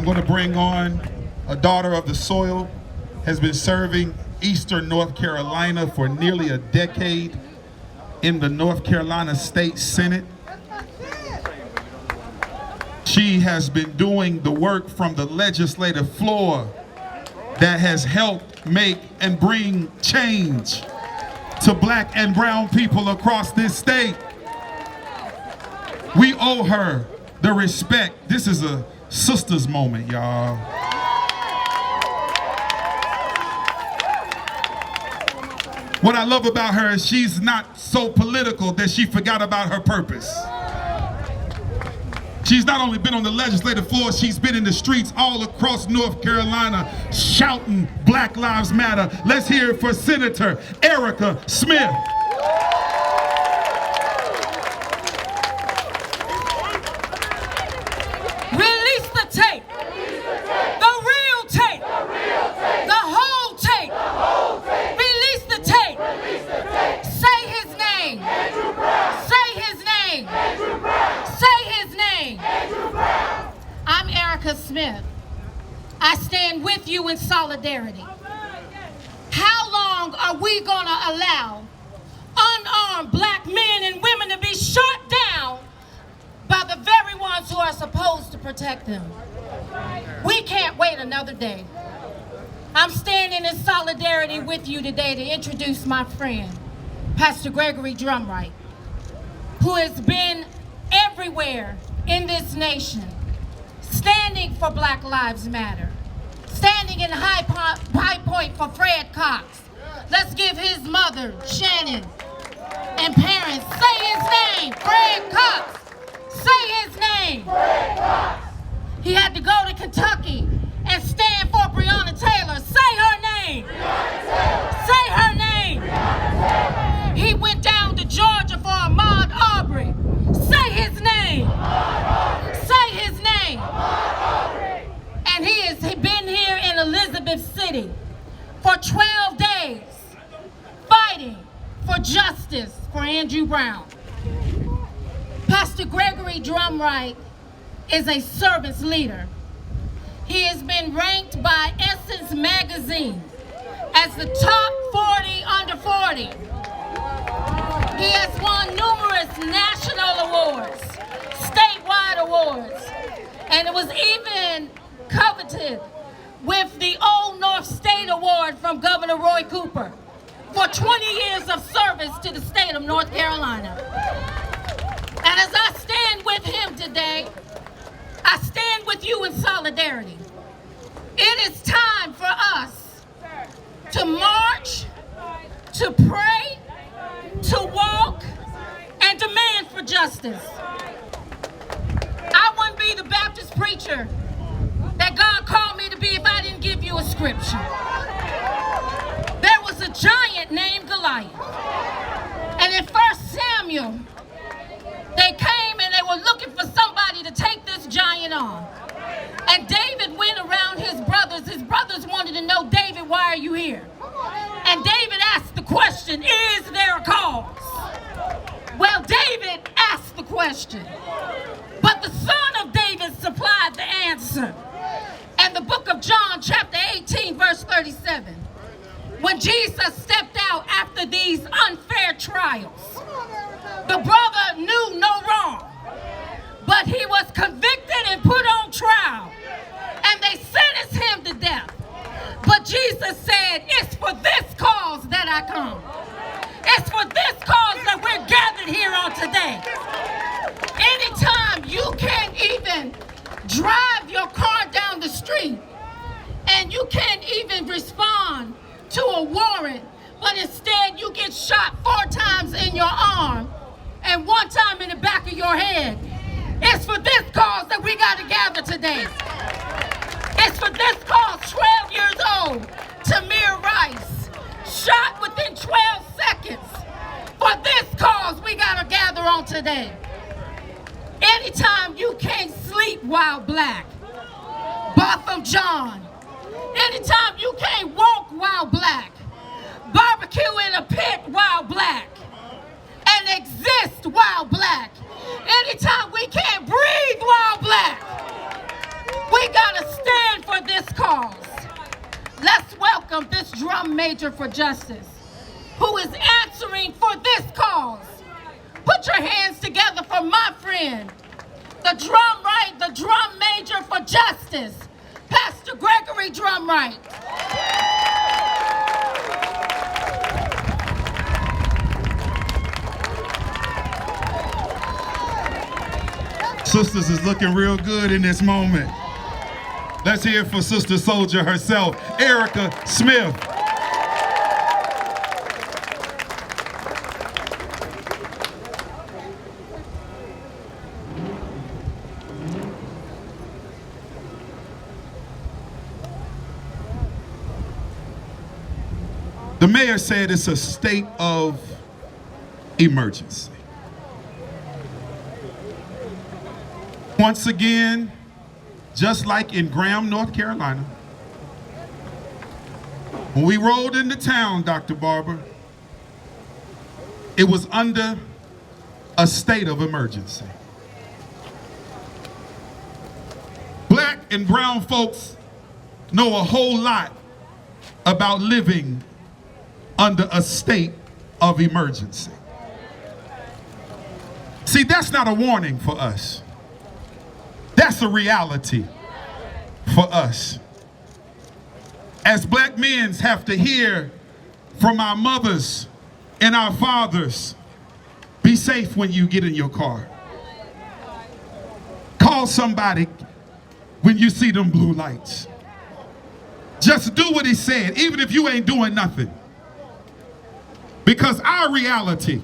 going to bring on a daughter of the soil, has been serving Eastern North Carolina for nearly a decade in the North Carolina State Senate. She has been doing the work from the legislative floor that has helped make and bring change to black and brown people across this state. We owe her the respect. This is a sister's moment, y'all. What I love about her is she's not so political that she forgot about her purpose. She's not only been on the legislative floor, she's been in the streets all across North Carolina shouting Black Lives Matter. Let's hear it for Senator Erica Smith. Release the tape. The real tape. The whole tape. Release the tape. Say his name. Say his name. Say his name. I'm Erica Smith. I stand with you in solidarity. How long are we gonna allow unarmed black men and women to be shot down by the very ones who are supposed to protect them? We can't wait another day. I'm standing in solidarity with you today to introduce my friend, Pastor Gregory Drumwright, who has been everywhere in this nation, standing for Black Lives Matter, standing in High Point for Fred Cox. Let's give his mother, Shannon, and parents, say his name, Fred Cox. Say his name. Fred Cox. He had to go to Kentucky and stand for Breonna Taylor. Say her name. Say her name. He went down to Georgia for Ahmaud Arbery. Say his name. Say his name. And he has been here in Elizabeth City for 12 days fighting for justice for Andrew Brown. Pastor Gregory Drumwright is a servant's leader. He has been ranked by Essence magazine as the top 40 under 40. He has won numerous national awards, statewide awards, and it was even coveted with the Old North State Award from Governor Roy Cooper for 20 years of service to the state of North Carolina. And as I stand with him today, I stand with you in solidarity. It is time for us to march, to pray, to walk, and demand for justice. I wouldn't be the Baptist preacher that God called me to be if I didn't give you a scripture. There was a giant named Goliath. And in 1 Samuel, they came and they were looking for somebody to take this giant on. And David went around his brothers. His brothers wanted to know, David, why are you here? And David asked the question, is there a cause? Well, David asked the question, but the son of David supplied the answer. And the book of John, chapter 18, verse 37, when Jesus stepped out after these unfair trials, the brother knew no wrong, but he was convicted and put on trial, and they sentenced him to death. But Jesus said, it's for this cause that I come. It's for this cause that we're gathered here on today. Anytime you can't even drive your car down the street and you can't even respond to a warrant, but instead you get shot 4 times in your arm and 1 time in the back of your head. It's for this cause that we got to gather today. It's for this cause. 12 years old, Tamir Rice, shot within 12 seconds. For this cause we got to gather on today. Anytime you can't sleep while black, Botham John. Anytime you can't walk while black, barbecue in a pit while black, and exist while black. Anytime we can't breathe while black, we gotta this cause. Let's welcome this drum major for justice, who is answering for this cause. Put your hands together for my friend, the Drumwright, the drum major for justice, Pastor Gregory Drumwright. Sisters is looking real good in this moment. Let's hear it for Sister Soldier herself, Erica Smith. The mayor said it's a state of emergency. Once again, just like in Graham, North Carolina, when we rolled into town, Dr. Barber, it was under a state of emergency. Black and brown folks know a whole lot about living under a state of emergency. See, that's not a warning for us. That's a reality for us. As black men have to hear from our mothers and our fathers, be safe when you get in your car. Call somebody when you see them blue lights. Just do what he said, even if you ain't doing nothing. Because our reality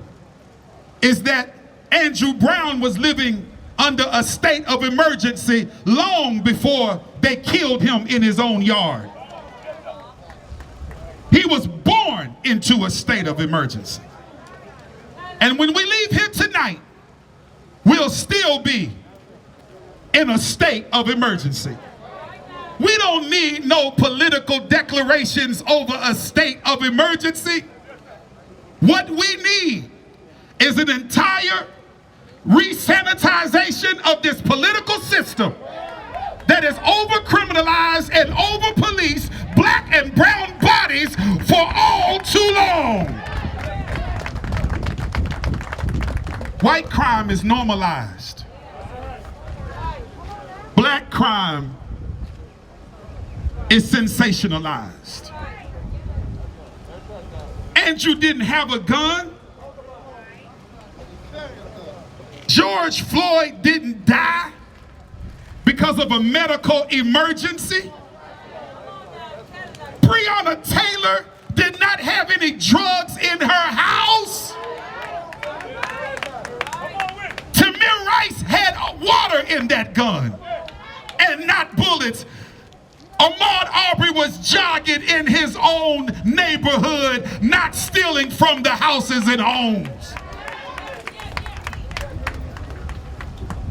is that Andrew Brown was living under a state of emergency long before they killed him in his own yard. He was born into a state of emergency. And when we leave here tonight, we'll still be in a state of emergency. We don't need no political declarations over a state of emergency. What we need is an entire resanitization of this political system that has over-criminalized and over-policed black and brown bodies for all too long. White crime is normalized. Black crime is sensationalized. Andrew didn't have a gun. George Floyd didn't die because of a medical emergency. Breonna Taylor did not have any drugs in her house. Tamir Rice had water in that gun and not bullets. Ahmaud Arbery was jogging in his own neighborhood, not stealing from the houses and homes.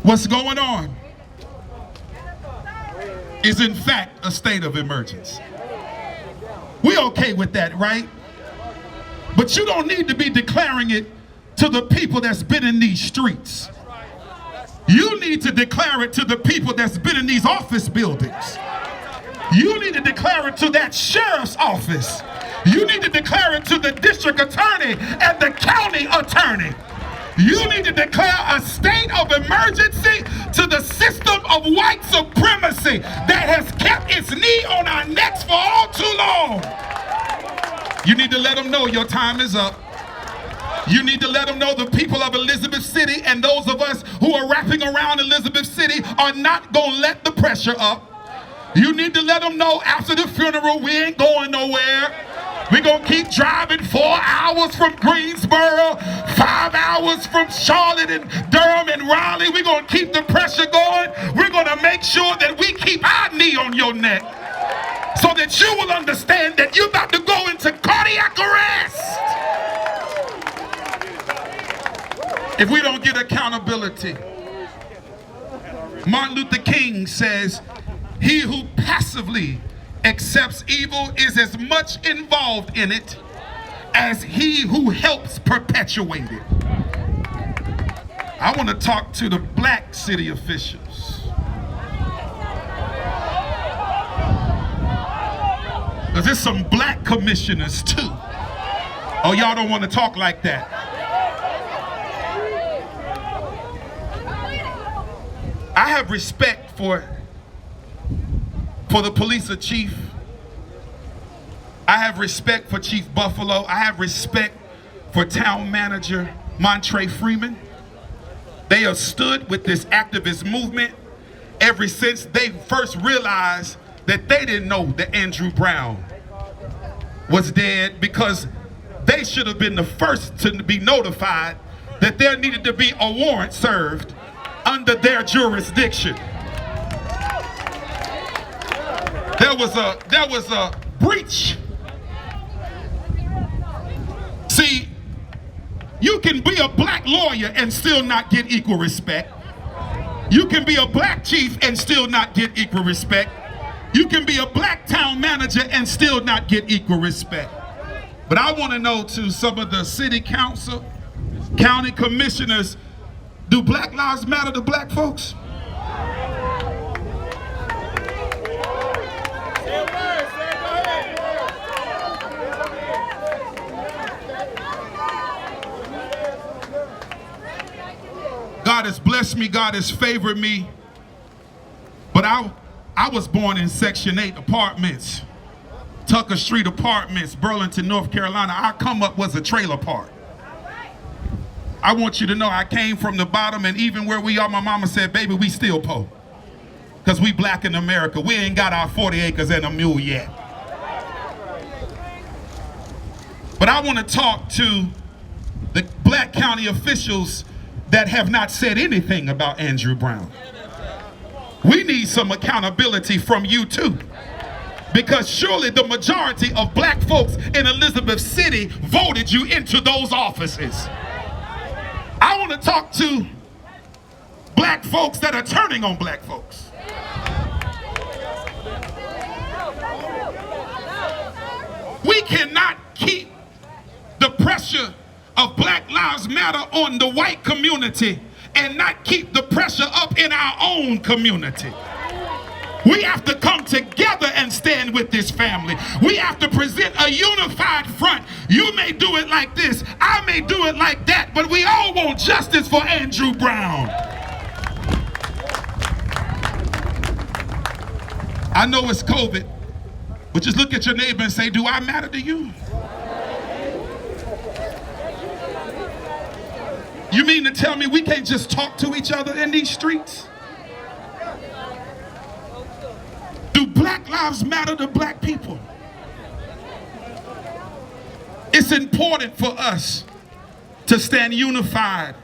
What's going on is in fact a state of emergency. We're okay with that, right? But you don't need to be declaring it to the people that's been in these streets. You need to declare it to the people that's been in these office buildings. You need to declare it to that sheriff's office. You need to declare it to the district attorney and the county attorney. You need to declare a state of emergency to the system of white supremacy that has kept its knee on our necks for all too long. You need to let them know your time is up. You need to let them know the people of Elizabeth City and those of us who are wrapping around Elizabeth City are not going to let the pressure up. You need to let them know after the funeral we ain't going nowhere. We're going to keep driving 4 hours from Greensboro, 5 hours from Charlotte and Durham and Raleigh. We're going to keep the pressure going. We're going to make sure that we keep our knee on your neck so that you will understand that you're about to go into cardiac arrest. If we don't get accountability, Martin Luther King says, "He who passively accepts evil is as much involved in it as he who helps perpetuate it." I want to talk to the black city officials. Because there's some black commissioners too. Oh, y'all don't want to talk like that. I have respect for the police chief. I have respect for Chief Buffalo. I have respect for town manager Montre Freeman. They have stood with this activist movement ever since they first realized that they didn't know that Andrew Brown was dead, because they should have been the first to be notified that there needed to be a warrant served under their jurisdiction. There was a breach. See, you can be a black lawyer and still not get equal respect. You can be a black chief and still not get equal respect. You can be a black town manager and still not get equal respect. But I want to know, to some of the city council, county commissioners, do Black Lives Matter to black folks? God has blessed me, God has favored me, but I was born in Section 8 apartments, Tucker Street apartments, Burlington, North Carolina. I come up was a trailer park. I want you to know I came from the bottom, and even where we are, my mama said, baby, we still poor. Because we black in America. We ain't got our 40 acres and a mule yet. But I want to talk to the black county officials that have not said anything about Andrew Brown. We need some accountability from you too. Because surely the majority of black folks in Elizabeth City voted you into those offices. I want to talk to black folks that are turning on black folks. We cannot keep the pressure of Black Lives Matter on the white community and not keep the pressure up in our own community. We have to come together and stand with this family. We have to present a unified front. You may do it like this, I may do it like that, but we all want justice for Andrew Brown. I know it's COVID, but just look at your neighbor and say, do I matter to you? You mean to tell me we can't just talk to each other in these streets? Do Black Lives Matter to black people? It's important for us to stand unified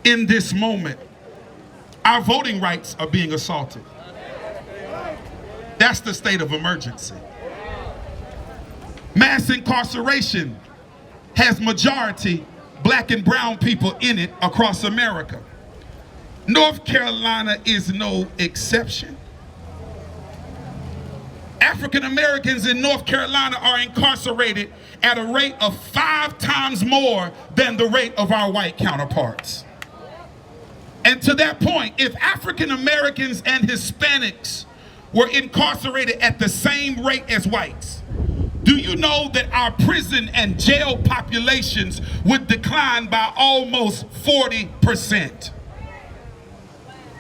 in this moment. Our voting rights are being assaulted. That's the state of emergency. Mass incarceration has majority black and brown people in it across America. North Carolina is no exception. African Americans in North Carolina are incarcerated at a rate of 5 times more than the rate of our white counterparts. And to that point, if African Americans and Hispanics were incarcerated at the same rate as whites, do you know that our prison and jail populations would decline by almost 40%?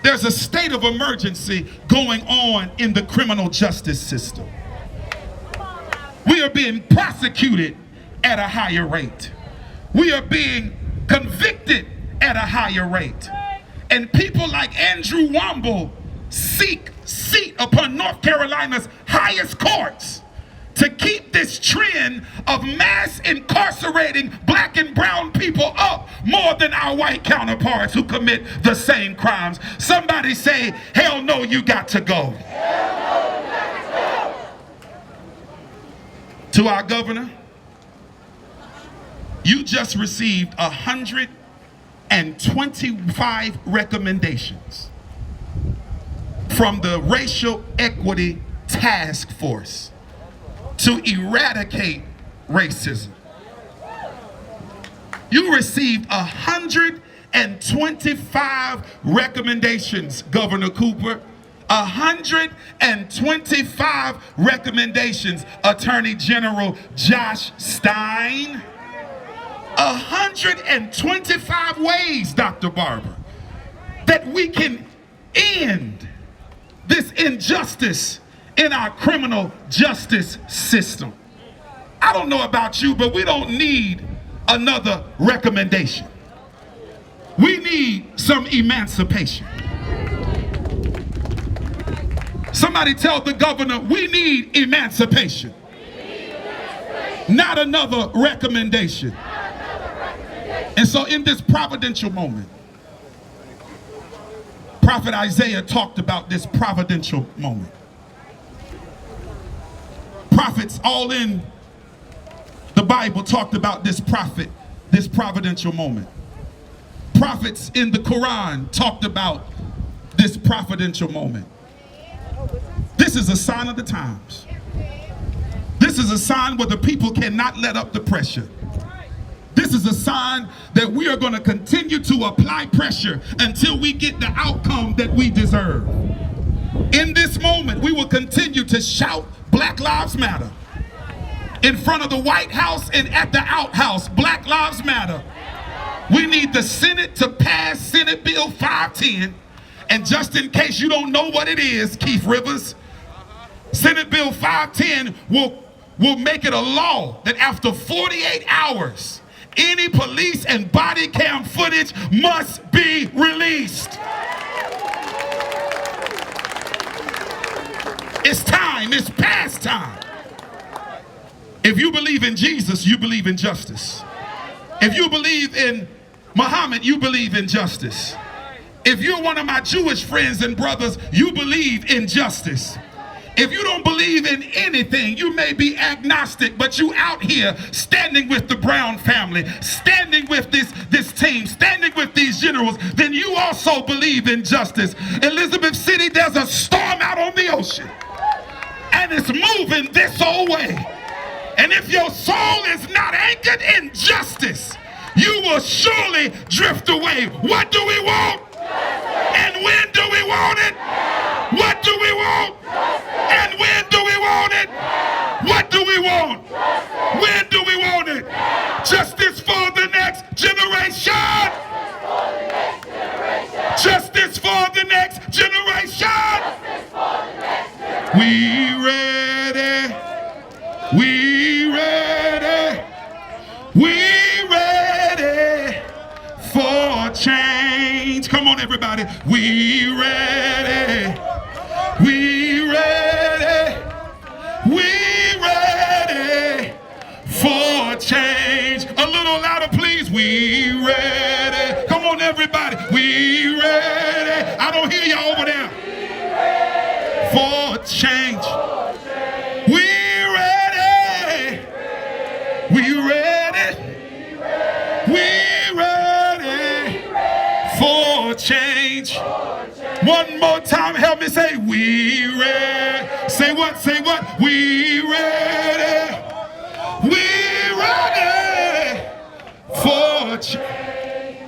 There's a state of emergency going on in the criminal justice system. We are being prosecuted at a higher rate. We are being convicted at a higher rate. And people like Andrew Womble seek seat upon North Carolina's highest courts to keep this trend of mass incarcerating black and brown people up more than our white counterparts who commit the same crimes. Somebody say, hell no, you got to go. Hell no, you got to go. To our governor, you just received 125 recommendations from the Racial Equity Task Force to eradicate racism. You received 125 recommendations, Governor Cooper, 125 recommendations, Attorney General Josh Stein. 125 ways, Dr. Barber, that we can end this injustice in our criminal justice system. I don't know about you, but we don't need another recommendation. We need some emancipation. Somebody tell the governor, we need emancipation. Not another recommendation. And so in this providential moment, Prophet Isaiah talked about this providential moment. Prophets all in the Bible talked about this providential moment. Prophets in the Quran talked about this providential moment. This is a sign of the times. This is a sign where the people cannot let up the pressure. This is a sign that we are going to continue to apply pressure until we get the outcome that we deserve. In this moment, we will continue to shout Black Lives Matter. In front of the White House and at the outhouse, Black Lives Matter. We need the Senate to pass Senate Bill 510. And just in case you don't know what it is, Keith Rivers, Senate Bill 510 will make it a law that after 48 hours, any police and body cam footage must be released. It's time, it's past time. If you believe in Jesus, you believe in justice. If you believe in Muhammad, you believe in justice. If you're one of my Jewish friends and brothers, you believe in justice. If you don't believe in anything, you may be agnostic, but you out here standing with the Brown family, standing with this team, standing with these generals, then you also believe in justice. Elizabeth City, there's a storm out on the ocean, and it's moving this old way. And if your soul is not anchored in justice, you will surely drift away. What do we want? And when do we want it? What do we want? And when do we want it? What do we want? When do we want it? Justice for the next generation. Justice for the next generation. We ready. We ready. We ready for change. Come on, everybody. We ready. We ready. We ready for change. A little louder, please. We ready. Come on, everybody. We ready. I don't hear you over there. For change. We ready. We ready. We ready for change. One more time, help me say, we ready. Say what? Say what? We